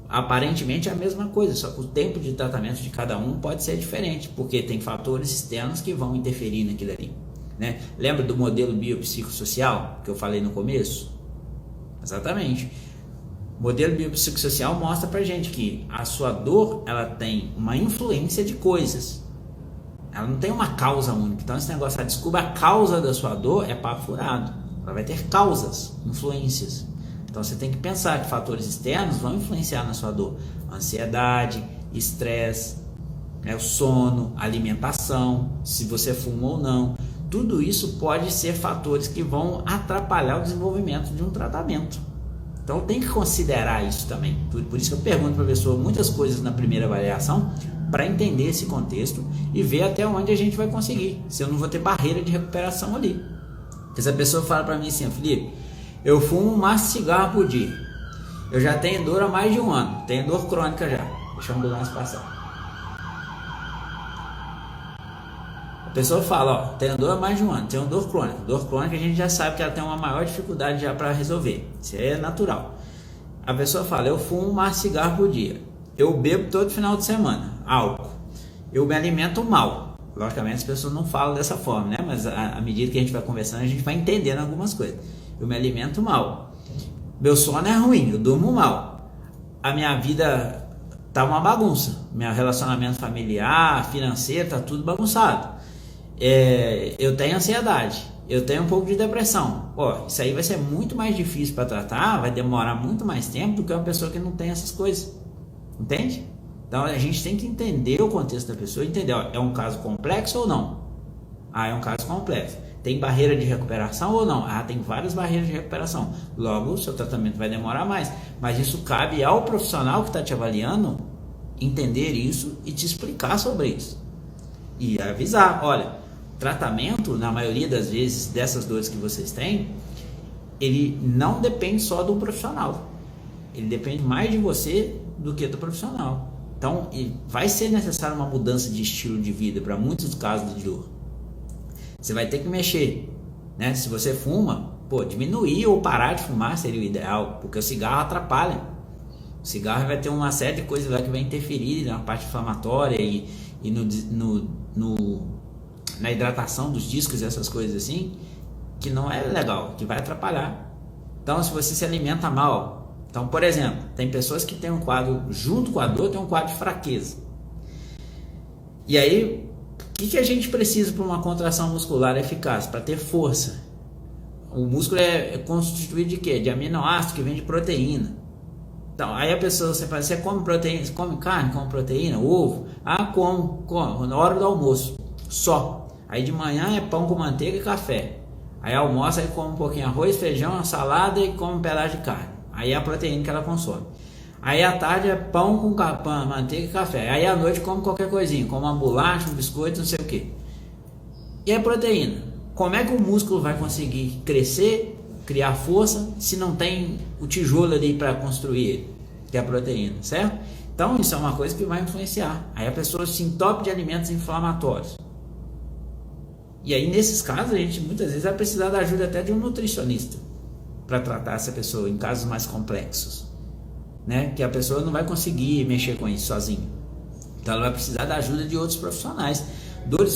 aparentemente é a mesma coisa, só que o tempo de tratamento de cada um pode ser diferente, porque tem fatores externos que vão interferir naquilo ali, né? Lembra do modelo biopsicossocial que eu falei no começo? Exatamente. O modelo biopsicossocial mostra pra gente que a sua dor, ela tem uma influência de coisas. Ela não tem uma causa única. Então esse negócio, descubra a causa da sua dor, é papo furado. Ela vai ter causas, influências. Então você tem que pensar que fatores externos vão influenciar na sua dor. Ansiedade, estresse, o sono, alimentação, se você fuma ou não. Tudo isso pode ser fatores que vão atrapalhar o desenvolvimento de um tratamento. Então tem que considerar isso também. Por isso que eu pergunto para a pessoa muitas coisas na primeira avaliação, para entender esse contexto e ver até onde a gente vai conseguir, se eu não vou ter barreira de recuperação ali. Porque se a pessoa fala para mim assim: Felipe, eu fumo um maço de cigarro por dia, eu já tenho dor há mais de um ano, tenho dor crônica já, deixa a ambulância passar. A pessoa fala: ó, tenho dor há mais de um ano, tenho dor crônica. Dor crônica a gente já sabe que ela tem uma maior dificuldade já para resolver, isso é natural. A pessoa fala: eu fumo um maço de cigarro por dia, eu bebo todo final de semana álcool, eu me alimento mal. Logicamente as pessoas não falam dessa forma, né? Mas à medida que a gente vai conversando, a gente vai entendendo algumas coisas. Eu me alimento mal, meu sono é ruim, eu durmo mal, a minha vida tá uma bagunça, meu relacionamento familiar, financeiro, tá tudo bagunçado. Eu tenho ansiedade, eu tenho um pouco de depressão. Isso aí vai ser muito mais difícil para tratar, vai demorar muito mais tempo do que uma pessoa que não tem essas coisas, entende? Então a gente tem que entender o contexto da pessoa, entender, é um caso complexo ou não? É um caso complexo. Tem barreira de recuperação ou não? Tem várias barreiras de recuperação. Logo, o seu tratamento vai demorar mais. Mas isso cabe ao profissional que está te avaliando entender isso e te explicar sobre isso. E avisar: olha, tratamento, na maioria das vezes, dessas dores que vocês têm, ele não depende só do profissional. Ele depende mais de você do que do profissional. Então, vai ser necessário uma mudança de estilo de vida para muitos casos de dor. Você vai ter que mexer, né? Se você fuma, diminuir ou parar de fumar seria o ideal, porque o cigarro atrapalha. O cigarro vai ter uma série de coisas lá que vai interferir na parte inflamatória e na hidratação dos discos e essas coisas assim, que não é legal, que vai atrapalhar. Então, se você se alimenta mal, então, por exemplo, tem pessoas que têm um quadro, junto com a dor, tem um quadro de fraqueza. E aí, o que a gente precisa para uma contração muscular eficaz? Para ter força. O músculo é constituído de quê? De aminoácidos que vem de proteína. Então, aí a pessoa, você come proteína, você come carne, come proteína, ovo? Como, na hora do almoço, só. Aí de manhã é pão com manteiga e café. Aí almoça, aí come um pouquinho de arroz, feijão, uma salada e come um pedaço de carne. Aí é a proteína que ela consome. Aí à tarde é pão com manteiga e café. Aí à noite come qualquer coisinha, como uma bolacha, um biscoito, não sei o que. E a proteína? Como é que o músculo vai conseguir crescer, criar força, se não tem o tijolo ali para construir ele, que é a proteína, certo? Então isso é uma coisa que vai influenciar. Aí a pessoa se entope de alimentos inflamatórios. E aí nesses casos a gente muitas vezes vai precisar da ajuda até de um nutricionista para tratar essa pessoa em casos mais complexos, né? Que a pessoa não vai conseguir mexer com isso sozinha. Então ela vai precisar da ajuda de outros profissionais.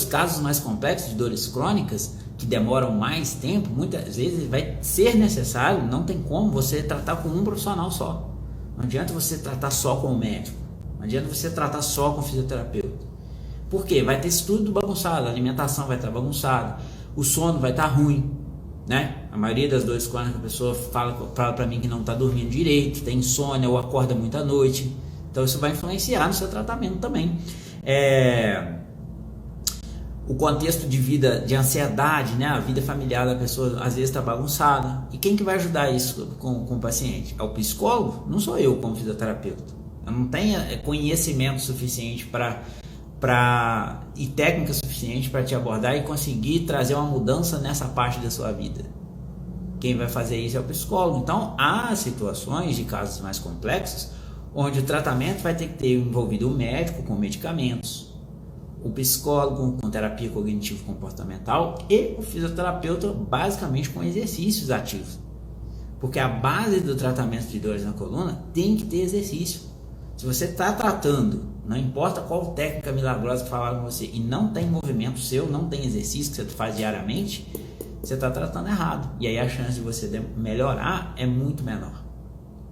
Casos mais complexos de dores crônicas que demoram mais tempo, muitas vezes vai ser necessário, não tem como você tratar com um profissional só. Não adianta você tratar só com o médico. Não adianta você tratar só com o fisioterapeuta. Por quê? Vai ter isso tudo bagunçado. A alimentação vai estar bagunçada. O sono vai estar ruim, né? A maioria das dores crônicas, a pessoa fala para mim que não está dormindo direito, tem insônia ou acorda muito à noite. Então isso vai influenciar no seu tratamento também. O contexto de vida, de ansiedade, né? A vida familiar da pessoa às vezes está bagunçada. E quem que vai ajudar isso com o paciente? É o psicólogo? Não sou eu como fisioterapeuta. Eu não tenho conhecimento suficiente e técnica suficiente para te abordar e conseguir trazer uma mudança nessa parte da sua vida. Quem vai fazer isso é o psicólogo. Então há situações de casos mais complexos onde o tratamento vai ter que ter envolvido o médico com medicamentos, o psicólogo com terapia cognitivo-comportamental e o fisioterapeuta basicamente com exercícios ativos. Porque a base do tratamento de dores na coluna tem que ter exercício. Se você está tratando, não importa qual técnica milagrosa que falaram com você, e não tem movimento seu, não tem exercício que você faz diariamente, você está tratando errado. E aí a chance de você melhorar é muito menor.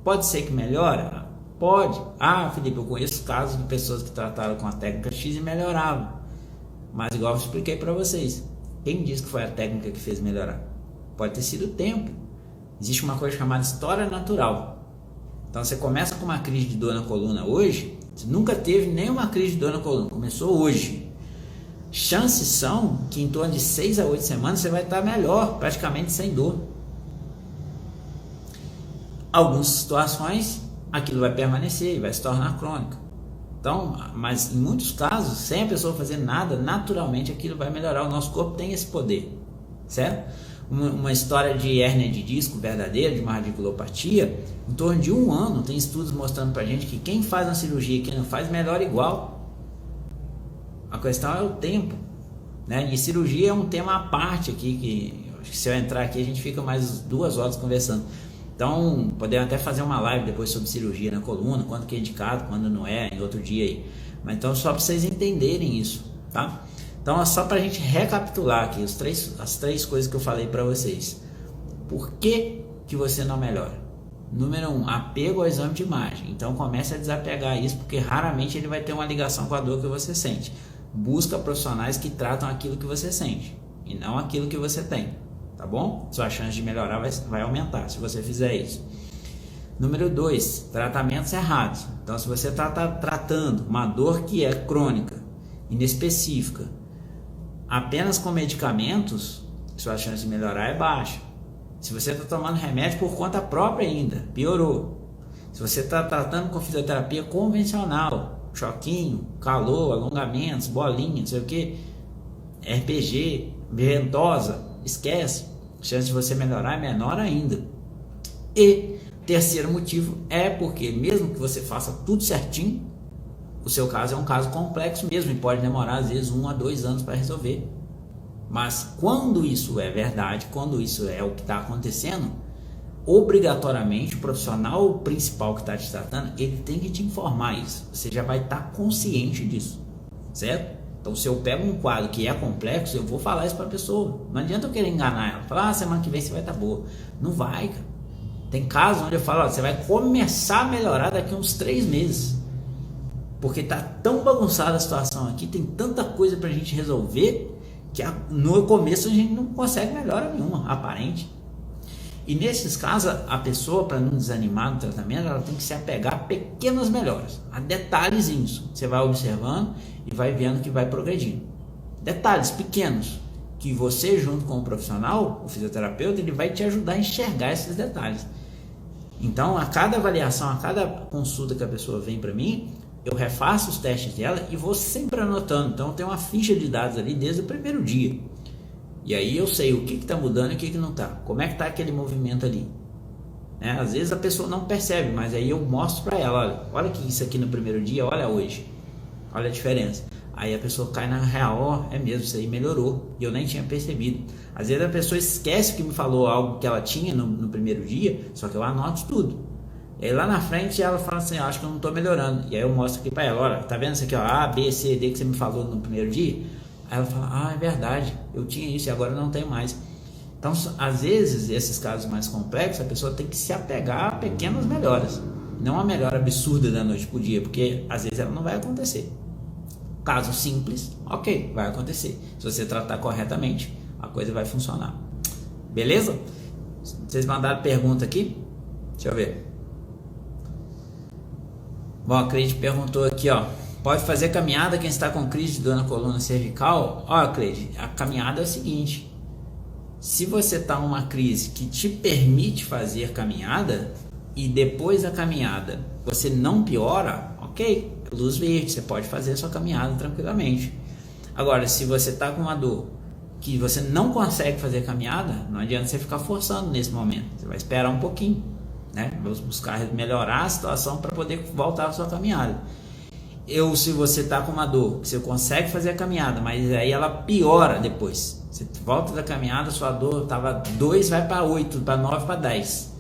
Pode ser que melhore? Pode. Felipe, eu conheço casos de pessoas que trataram com a técnica X e melhoravam. Mas igual eu expliquei para vocês, quem disse que foi a técnica que fez melhorar? Pode ter sido o tempo. Existe uma coisa chamada história natural. Então você começa com uma crise de dor na coluna hoje, você nunca teve nenhuma crise de dor na coluna, começou hoje. Chances são que em torno de 6 a 8 semanas você vai estar melhor, praticamente sem dor. Algumas situações aquilo vai permanecer e vai se tornar crônico. Então, mas em muitos casos, sem a pessoa fazer nada, naturalmente aquilo vai melhorar. O nosso corpo tem esse poder, certo? Uma história de hérnia de disco verdadeira, de uma radiculopatia, em torno de 1 ano, tem estudos mostrando pra gente que quem faz uma cirurgia e quem não faz, melhora igual. A questão é o tempo, né? E cirurgia é um tema à parte aqui, que se eu entrar aqui a gente fica mais 2 horas conversando. Então, podemos até fazer uma live depois sobre cirurgia na coluna, quando que é indicado, quando não é, em outro dia aí. Mas então, só para vocês entenderem isso, tá? Então, é só para a gente recapitular aqui as três coisas que eu falei para vocês. Por que você não melhora? Número 1, apego ao exame de imagem. Então, comece a desapegar isso, porque raramente ele vai ter uma ligação com a dor que você sente. Busca profissionais que tratam aquilo que você sente e não aquilo que você tem, tá bom? Sua chance de melhorar vai aumentar se você fizer isso. Número 2, tratamentos errados. Então, se você está tratando uma dor que é crônica, inespecífica, apenas com medicamentos, sua chance de melhorar é baixa. Se você está tomando remédio por conta própria ainda, piorou. Se você está tratando com fisioterapia convencional, choquinho, calor, alongamentos, bolinha, não sei o que, RPG, ventosa, esquece. A chance de você melhorar é menor ainda. E terceiro motivo é porque mesmo que você faça tudo certinho, o seu caso é um caso complexo mesmo e pode demorar às vezes 1 a 2 anos para resolver. Mas quando isso é verdade, quando isso é o que está acontecendo, obrigatoriamente o profissional principal que está te tratando, ele tem que te informar isso. Você já vai estar consciente disso, certo? Então, se eu pego um quadro que é complexo, eu vou falar isso para a pessoa. Não adianta eu querer enganar ela. Falar, semana que vem você vai estar boa. Não vai, cara. Tem casos onde eu falo, você vai começar a melhorar daqui a uns 3 meses. Porque tá tão bagunçada a situação aqui, tem tanta coisa pra gente resolver, que no começo a gente não consegue melhora nenhuma, aparente. E nesses casos, a pessoa, para não desanimar no tratamento, ela tem que se apegar a pequenas melhoras, a detalhezinhos. Você vai observando e vai vendo que vai progredindo. Detalhes pequenos, que você junto com o profissional, o fisioterapeuta, ele vai te ajudar a enxergar esses detalhes. Então, a cada avaliação, a cada consulta que a pessoa vem para mim, eu refaço os testes dela e vou sempre anotando. Então, eu tenho uma ficha de dados ali desde o primeiro dia. E aí eu sei o que está mudando e o que não está. Como é que está aquele movimento ali. Né? Às vezes a pessoa não percebe, mas aí eu mostro para ela, olha que isso aqui no primeiro dia, olha hoje. Olha a diferença. Aí a pessoa cai na real, é mesmo, isso aí melhorou. E eu nem tinha percebido. Às vezes a pessoa esquece que me falou algo que ela tinha no primeiro dia, só que eu anoto tudo. E aí lá na frente ela fala assim, acho que eu não estou melhorando. E aí eu mostro aqui para ela, olha, tá vendo isso aqui, ó, A, B, C, D que você me falou no primeiro dia? Aí ela fala, é verdade, eu tinha isso e agora não tenho mais. Então, às vezes, esses casos mais complexos, a pessoa tem que se apegar a pequenas melhoras. não uma melhora absurda da noite pro dia, porque às vezes ela não vai acontecer. Caso simples, ok, vai acontecer. Se você tratar corretamente, a coisa vai funcionar. Beleza? Vocês mandaram pergunta aqui? Deixa eu ver. Bom, a Cleide perguntou aqui, ó. Pode fazer caminhada quem está com crise de dor na coluna cervical? Ó, Cleide, a caminhada é o seguinte. Se você está numa crise que te permite fazer caminhada e depois da caminhada você não piora, ok, luz verde, você pode fazer a sua caminhada tranquilamente. Agora, se você está com uma dor que você não consegue fazer caminhada, não adianta você ficar forçando nesse momento. Você vai esperar um pouquinho, né? Vamos buscar melhorar a situação para poder voltar à sua caminhada. Se você está com uma dor, você consegue fazer a caminhada, mas aí ela piora depois. Você volta da caminhada, sua dor estava 2, vai para 8, para 9, para 10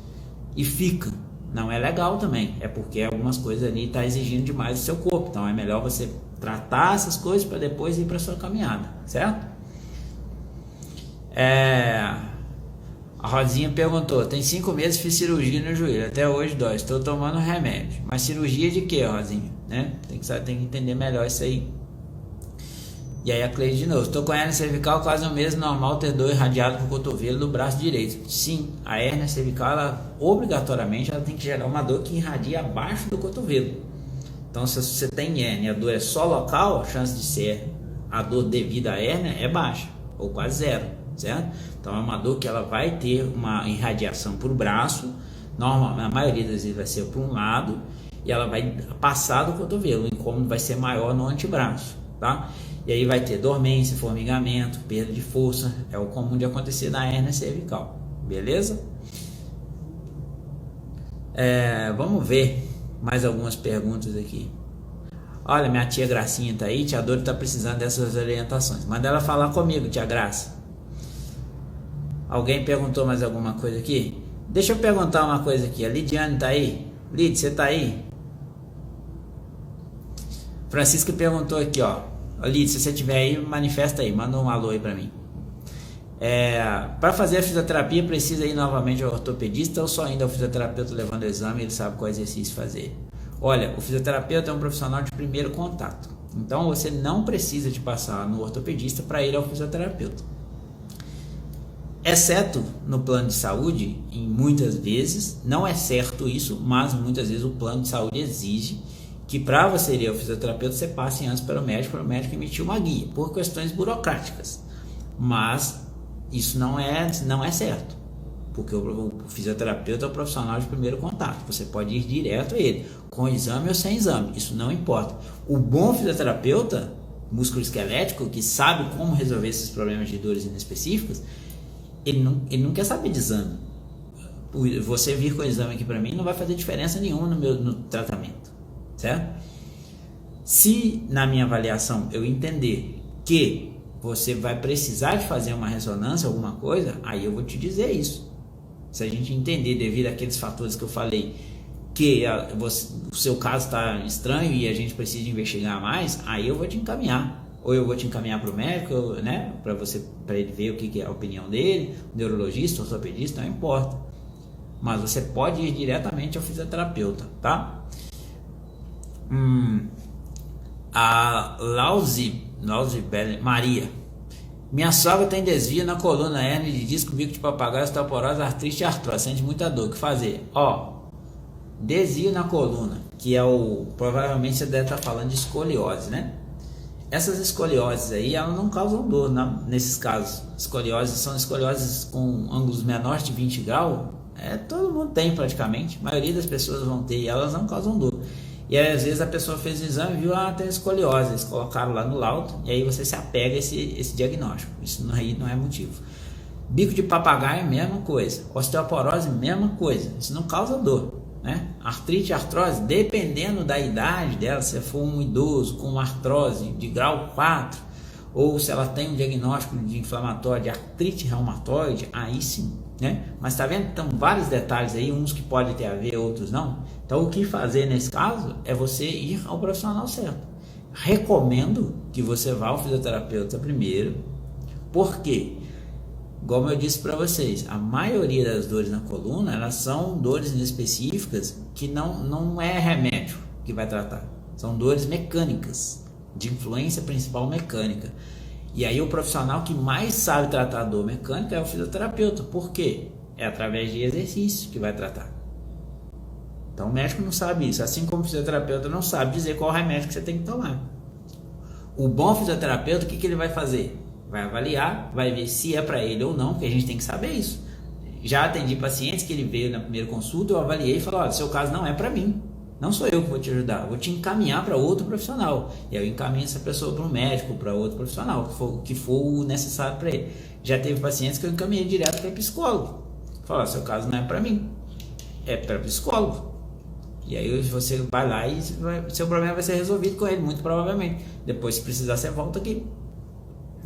e fica. Não é legal também, é porque algumas coisas ali estão exigindo demais do seu corpo. Então é melhor você tratar essas coisas para depois ir para sua caminhada, certo? A Rosinha perguntou: tem 5 meses fiz cirurgia no joelho, até hoje dói, estou tomando remédio. Mas cirurgia de quê, Rosinha? Né? Tem que entender melhor isso aí. E aí a Cleide de novo: estou com a hérnia cervical quase um mês, normal ter dor irradiada para o cotovelo do braço direito. Sim, a hérnia cervical, ela, obrigatoriamente, ela tem que gerar uma dor que irradia abaixo do cotovelo. Então, se você tem hérnia e a dor é só local, a chance de ser a dor devida à hérnia é baixa, ou quase zero, certo? Então é uma dor que ela vai ter uma irradiação para o braço, na maioria das vezes vai ser para um lado, e ela vai passar do cotovelo, o incômodo vai ser maior no antebraço, tá? E aí vai ter dormência, formigamento, perda de força, é o comum de acontecer na hérnia cervical, beleza? Vamos ver mais algumas perguntas aqui. Olha, minha tia Gracinha tá aí, tia Dora tá precisando dessas orientações. Manda ela falar comigo, tia Graça. Alguém perguntou mais alguma coisa aqui? Deixa eu perguntar uma coisa aqui. A Lidiane tá aí? Lid, você tá aí? Francisca perguntou aqui, ó. Lid, se você estiver aí, manifesta aí. Manda um alô aí pra mim. Para fazer a fisioterapia, precisa ir novamente ao ortopedista ou só ainda ao fisioterapeuta levando o exame e ele sabe qual exercício fazer? Olha, o fisioterapeuta é um profissional de primeiro contato. Então você não precisa de passar no ortopedista para ir ao fisioterapeuta. Exceto no plano de saúde, em muitas vezes, não é certo isso, mas muitas vezes o plano de saúde exige que para você ir ao fisioterapeuta você passe antes para o médico emitir uma guia, por questões burocráticas. Mas isso não é certo, porque o fisioterapeuta é o profissional de primeiro contato. Você pode ir direto a ele, com exame ou sem exame, isso não importa. O bom fisioterapeuta musculoesquelético, que sabe como resolver esses problemas de dores inespecíficas, ele não quer saber de exame. Você vir com o exame aqui para mim não vai fazer diferença nenhuma no tratamento, certo? Se na minha avaliação eu entender que você vai precisar de fazer uma ressonância, alguma coisa, aí eu vou te dizer isso. Se a gente entender, devido àqueles fatores que eu falei, que o seu caso está estranho e a gente precisa investigar mais, aí eu vou te encaminhar. Ou eu vou te encaminhar para o médico, né, para ele ver o que é a opinião dele, neurologista, ortopedista, não importa. Mas você pode ir diretamente ao fisioterapeuta, tá? A Lauzi Maria: minha sogra tem desvio na coluna, hérnia de disco, bico de papagaio, osteoporose, artrite e artrose, sente muita dor. O que fazer? Desvio na coluna, que é provavelmente você deve estar falando de escoliose, né? Essas escolioses aí, elas não causam dor, nesses casos. Escolioses são escolioses com ângulos menores de 20 graus, todo mundo tem praticamente, a maioria das pessoas vão ter e elas não causam dor. E aí, às vezes a pessoa fez o exame e viu, tem escoliose, eles colocaram lá no laudo e aí você se apega a esse diagnóstico. Isso aí não é motivo. Bico de papagaio, mesma coisa. Osteoporose, mesma coisa. Isso não causa dor, né? Artrite e artrose, dependendo da idade dela, se for um idoso com artrose de grau 4 ou se ela tem um diagnóstico de inflamatório de artrite reumatoide, aí sim, né? Mas tá vendo? Então vários detalhes aí, uns que podem ter a ver, outros não. Então o que fazer nesse caso é você ir ao profissional certo. Recomendo que você vá ao fisioterapeuta primeiro, porque Como eu disse para vocês, a maioria das dores na coluna, elas são dores específicas que não é remédio que vai tratar. São dores mecânicas, de influência principal mecânica. E aí o profissional que mais sabe tratar a dor mecânica é o fisioterapeuta. Por quê? É através de exercício que vai tratar. Então o médico não sabe isso, assim como o fisioterapeuta não sabe dizer qual remédio que você tem que tomar. O bom fisioterapeuta, o que ele vai fazer? Vai avaliar, vai ver se é para ele ou não, porque a gente tem que saber isso. Já atendi pacientes que ele veio na primeira consulta, eu avaliei e falei, olha, seu caso não é para mim, não sou eu que vou te ajudar, vou te encaminhar para outro profissional. E aí eu encaminho essa pessoa para um médico, para outro profissional, que for o necessário para ele. Já teve pacientes que eu encaminhei direto para psicólogo. Falei, seu caso não é para mim, é para psicólogo. E aí você vai lá e seu problema vai ser resolvido com ele, muito provavelmente. Depois, se precisar, você volta aqui.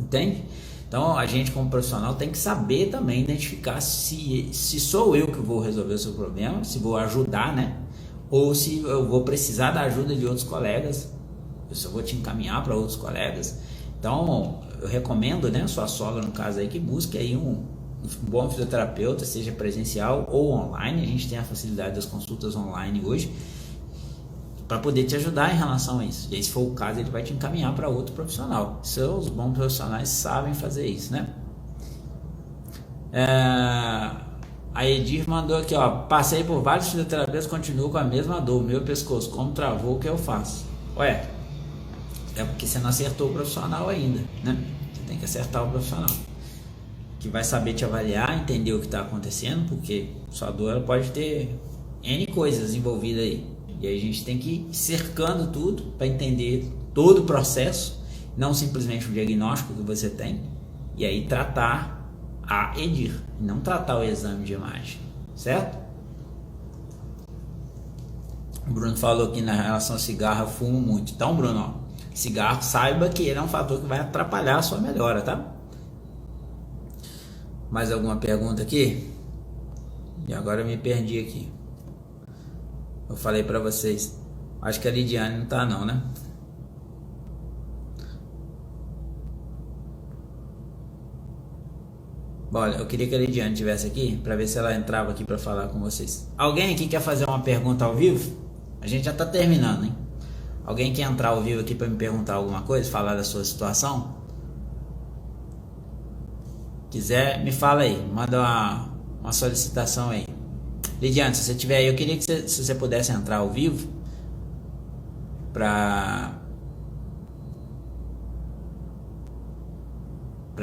Entende? Então a gente como profissional tem que saber também identificar se sou eu que vou resolver o seu problema, se vou ajudar, né? Ou se eu vou precisar da ajuda de outros colegas, eu só vou te encaminhar para outros colegas. Então eu recomendo, né, sua sogra no caso aí, que busque aí um bom fisioterapeuta, seja presencial ou online. A gente tem a facilidade das consultas online hoje, para poder te ajudar em relação a isso. E aí, se for o caso, ele vai te encaminhar para outro profissional. Os bons profissionais sabem fazer isso, né? A Edir mandou aqui, ó, passei por vários fisioterapeutas, continuo com a mesma dor, meu pescoço, como travou, o que eu faço? Ué, é porque você não acertou o profissional ainda, né? Você tem que acertar o profissional, que vai saber te avaliar, entender o que está acontecendo, porque sua dor ela pode ter N coisas envolvidas aí. E aí a gente tem que ir cercando tudo para entender todo o processo, não simplesmente o diagnóstico que você tem, e aí tratar a Edir, não tratar o exame de imagem, certo? O Bruno falou aqui na relação a cigarro, eu fumo muito. Então, Bruno, ó, cigarro, saiba que ele é um fator que vai atrapalhar a sua melhora, tá? Mais alguma pergunta aqui? E agora eu me perdi aqui. Eu falei pra vocês. Acho que a Lidiane não tá não, né? Olha, eu queria que a Lidiane estivesse aqui pra ver se ela entrava aqui pra falar com vocês. Alguém aqui quer fazer uma pergunta ao vivo? A gente já tá terminando, hein? Alguém quer entrar ao vivo aqui pra me perguntar alguma coisa? Falar da sua situação? Quiser, me fala aí. Manda uma solicitação aí. Lidiane, se você tiver aí, eu queria que se você pudesse entrar ao vivo pra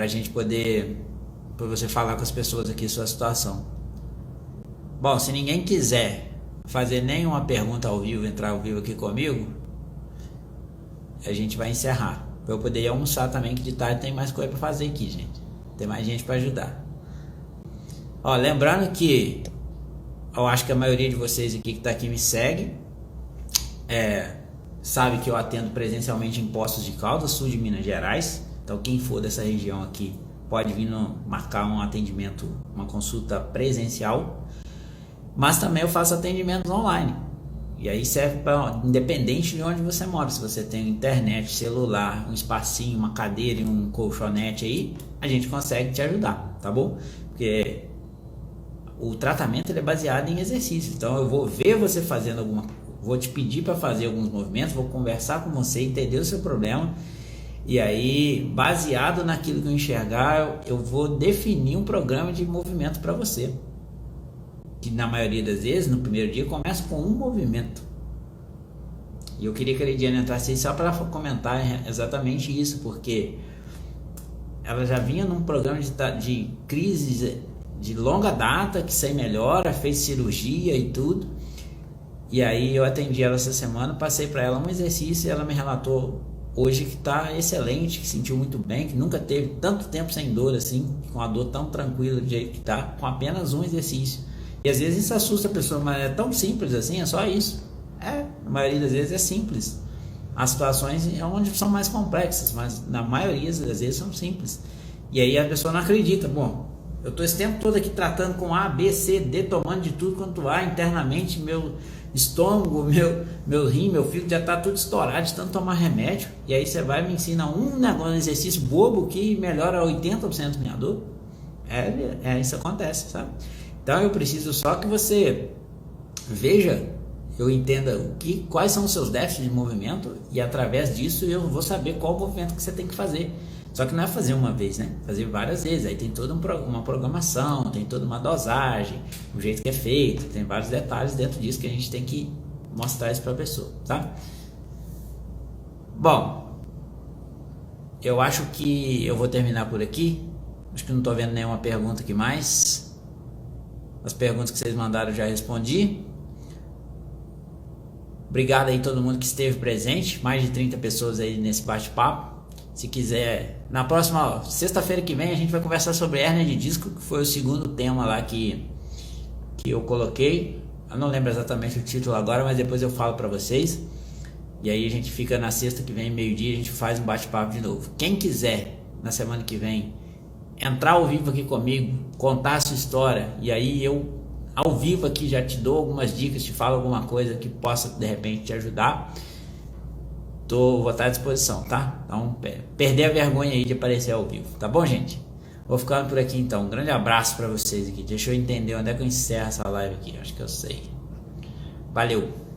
gente poder, pra você falar com as pessoas aqui sua situação. Bom, se ninguém quiser fazer nenhuma pergunta ao vivo, entrar ao vivo aqui comigo, a gente vai encerrar. Pra eu poder ir almoçar também, que de tarde tem mais coisa pra fazer aqui, gente. Tem mais gente pra ajudar. Ó, lembrando que eu acho que a maioria de vocês aqui que está aqui me segue, sabe que eu atendo presencialmente em Poços de Caldas, sul de Minas Gerais. Então quem for dessa região aqui pode vir marcar um atendimento, uma consulta presencial. Mas também eu faço atendimentos online. E aí serve para, independente de onde você mora, se você tem internet, celular, um espacinho, uma cadeira e um colchonete aí, a gente consegue te ajudar, tá bom? Porque o tratamento ele é baseado em exercício. Então eu vou ver você fazendo vou te pedir para fazer alguns movimentos, vou conversar com você, entender o seu problema, e aí baseado naquilo que eu enxergar, eu vou definir um programa de movimento para você, que na maioria das vezes no primeiro dia começa com um movimento. E eu queria que a Lidiane entrasse aí só para comentar exatamente isso, porque ela já vinha num programa de crises de longa data, que sem melhora, fez cirurgia e tudo. E aí eu atendi ela essa semana, passei para ela um exercício e ela me relatou hoje que está excelente, que sentiu muito bem, que nunca teve tanto tempo sem dor assim, com a dor tão tranquila do jeito que está, com apenas um exercício. E às vezes isso assusta a pessoa, mas é tão simples assim, é só isso. A maioria das vezes é simples. As situações é onde são mais complexas, mas na maioria das vezes são simples. E aí a pessoa não acredita. Bom, eu estou esse tempo todo aqui tratando com A, B, C, D, tomando de tudo quanto há internamente, meu estômago, meu rim, meu fígado já está tudo estourado de tanto tomar remédio. E aí você vai e me ensina um negócio, um exercício bobo que melhora 80% da minha dor. Isso acontece, sabe? Então eu preciso só que você veja, eu entenda quais são os seus déficits de movimento, e através disso eu vou saber qual movimento que você tem que fazer. Só que não é fazer uma vez, né? Fazer várias vezes. Aí tem toda uma programação, tem toda uma dosagem, o jeito que é feito, tem vários detalhes dentro disso que a gente tem que mostrar isso para a pessoa, tá? Bom, eu acho que eu vou terminar por aqui. Acho que não estou vendo nenhuma pergunta aqui mais. As perguntas que vocês mandaram eu já respondi. Obrigado aí todo mundo que esteve presente. Mais de 30 pessoas aí nesse bate-papo. Se quiser, na próxima sexta-feira que vem a gente vai conversar sobre hérnia de disco, que foi o segundo tema lá que eu coloquei. Eu não lembro exatamente o título agora, mas depois eu falo para vocês. E aí a gente fica na sexta que vem, meio-dia, a gente faz um bate-papo de novo. Quem quiser, na semana que vem, entrar ao vivo aqui comigo, contar a sua história, e aí eu, ao vivo aqui, já te dou algumas dicas, te falo alguma coisa que possa, de repente, te ajudar, vou estar à disposição, tá? Então, perder a vergonha aí de aparecer ao vivo, tá bom, gente? Vou ficando por aqui, então. Um grande abraço para vocês aqui. Deixa eu entender onde é que eu encerro essa live aqui. Acho que eu sei. Valeu!